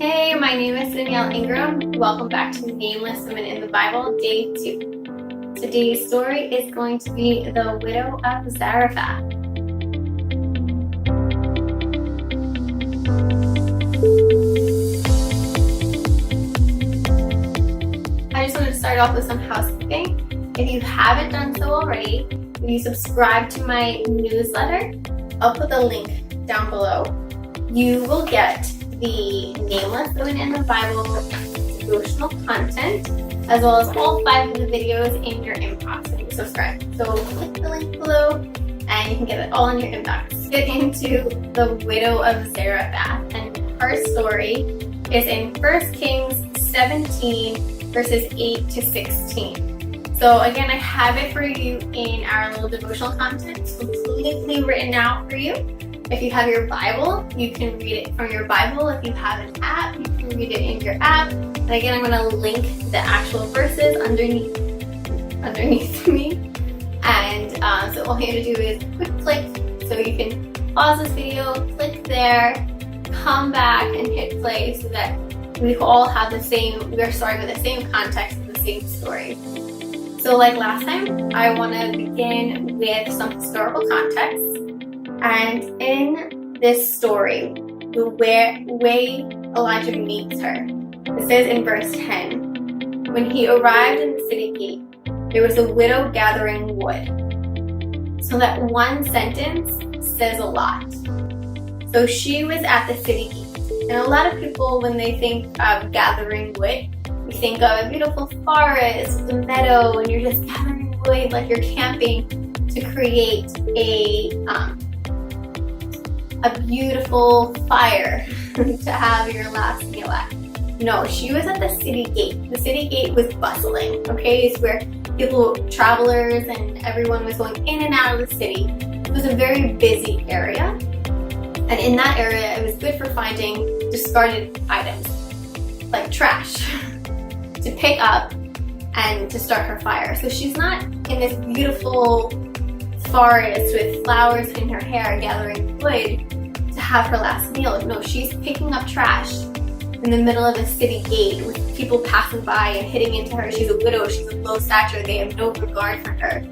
Hey, my name is Danielle Ingram. Welcome back to Nameless Women in the Bible, Day 2. Today's story is going to be the widow of Zarephath. I just wanted to start off with some housekeeping. If you haven't done so already, if you subscribe to my newsletter, I'll put the link down below. You will get the Nameless Women in the Bible devotional content, as well as all 5 of the videos in your inbox when you subscribe. So click the link below and you can get it all in your inbox. Get into the widow of Zarephath, and her story is in 1 Kings 17 verses 8 to 16. So again, I have it for you in our little devotional content. It's completely written out for you. If you have your Bible, you can read it from your Bible. If you have an app, you can read it in your app. And again, I'm going to link the actual verses underneath me. And so all you have to do is quick click. So you can pause this video, click there, come back and hit play so that we all have we are starting with the same context of the same story. So like last time, I want to begin with some historical context. And in this story, the way Elijah meets her, it says in verse 10, when he arrived in the city gate, there was a widow gathering wood. So that one sentence says a lot. So she was at the city gate. And a lot of people, when they think of gathering wood, we think of a beautiful forest, a meadow, and you're just gathering wood like you're camping to create a beautiful fire to have your last meal at. No, she was at the city gate. The city gate was bustling, okay? It's where travelers and everyone was going in and out of the city. It was a very busy area. And in that area, it was good for finding discarded items, like trash, to pick up and to start her fire. So she's not in this beautiful forest with flowers in her hair gathering wood to have her last meal. No, she's picking up trash in the middle of a city gate with people passing by and hitting into her. She's a widow, she's of low stature, they have no regard for her.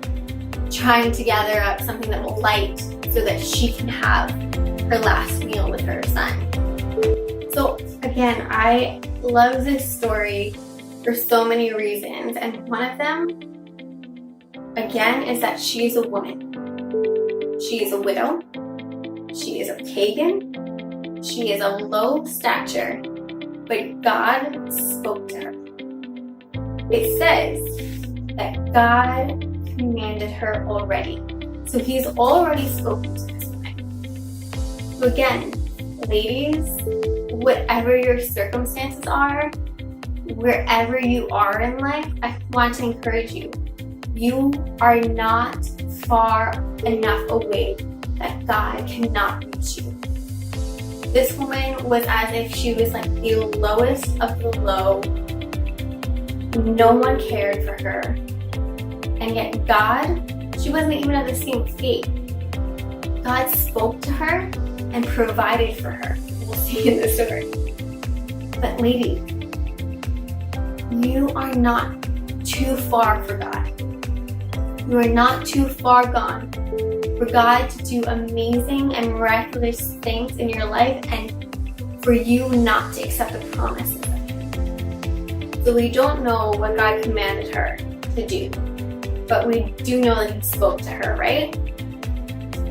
Trying to gather up something that will light so that she can have her last meal with her son. So again, I love this story for so many reasons, and one of them, again, is that she's a woman. She is a widow. She is a pagan. She is of low stature, but God spoke to her. It says that God commanded her already. So he's already spoken to this woman. So again, ladies, whatever your circumstances are, wherever you are in life, I want to encourage you. You are not far enough away that God cannot reach you. This woman was as if she was like the lowest of the low. No one cared for her. And yet God, she wasn't even of the same fate. God spoke to her and provided for her. We'll see in the story. But lady, you are not too far for God. You are not too far gone for God to do amazing and miraculous things in your life and for you not to accept the promises of Him. So we don't know what God commanded her to do, but we do know that He spoke to her, right?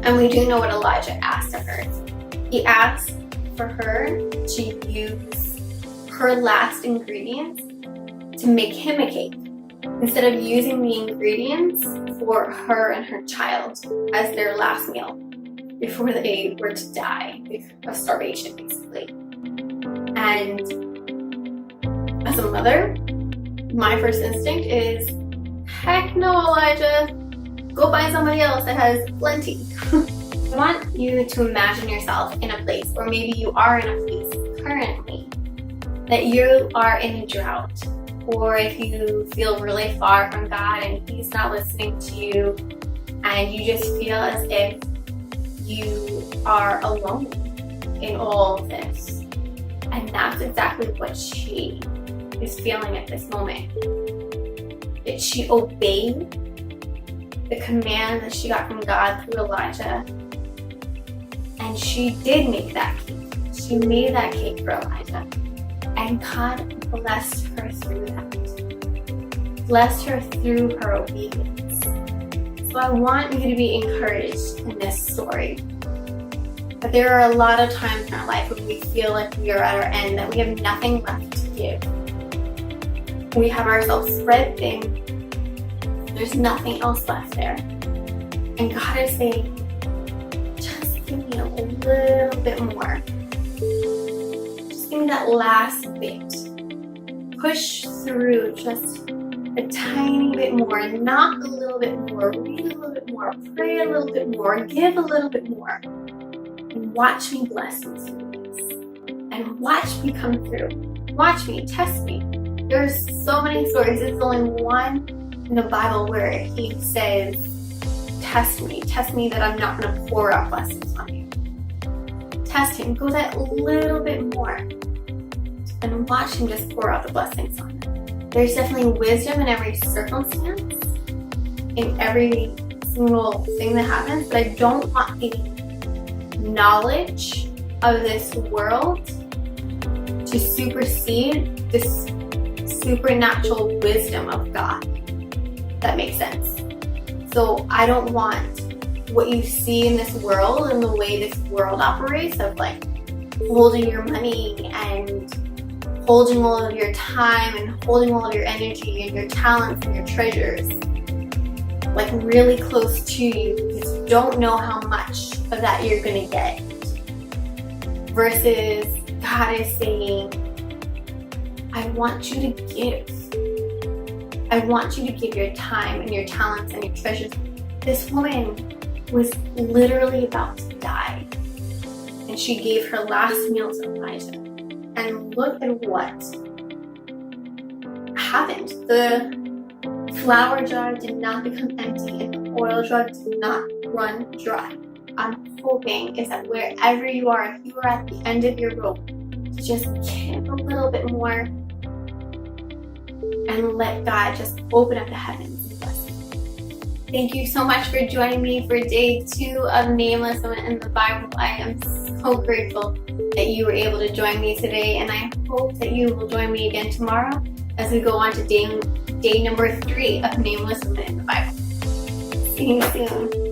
And we do know what Elijah asked of her. He asked for her to use her last ingredients to make him a cake, instead of using the ingredients for her and her child as their last meal before they were to die of starvation, basically. And as a mother, my first instinct is, heck no, Elijah, go find somebody else that has plenty. I want you to imagine yourself in a place, or maybe you are in a place currently, that you are in a drought. Or if you feel really far from God and He's not listening to you, and you just feel as if you are alone in all of this, And that's exactly what she is feeling at this moment. That she obeyed the command that she got from God through Elijah. And she did make that cake. She made that cake for Elijah. And God blessed her through that. Blessed her through her obedience. So I want you to be encouraged in this story. But there are a lot of times in our life when we feel like we are at our end, that we have nothing left to give. We have ourselves spread thin. There's nothing else left there. And God is saying, just give me a little bit more. Just give me that last bit. Push through just a tiny bit more, knock a little bit more, read a little bit more, pray a little bit more, give a little bit more. And watch me bless you through this. And watch me come through. Watch me, test me. There's so many stories. It's only one in the Bible where he says, test me that I'm not going to pour out blessings on you. Test him, go that little bit more, and watch him just pour out the blessings on you. There's definitely wisdom in every circumstance, in every single thing that happens, but I don't want the knowledge of this world to supersede this supernatural wisdom of God. That makes sense. So I don't want what you see in this world and the way this world operates of like holding your money and holding all of your time and holding all of your energy and your talents and your treasures like really close to you because you don't know how much of that you're going to get. Versus God is saying, I want you to give. I want you to give your time and your talents and your treasures. This woman was literally about to die. And she gave her last meal to Elijah. And look at what happened. The flour jar did not become empty and the oil jar did not run dry. I'm hoping is that wherever you are, if you are at the end of your rope, to just give a little bit more and let God just open up the heavens and bless you. Thank you so much for joining me for day 2 of Nameless in the Bible. I am so grateful that you were able to join me today, and I hope that you will join me again tomorrow as we go on to day number 3 of Nameless in the Bible. See you soon.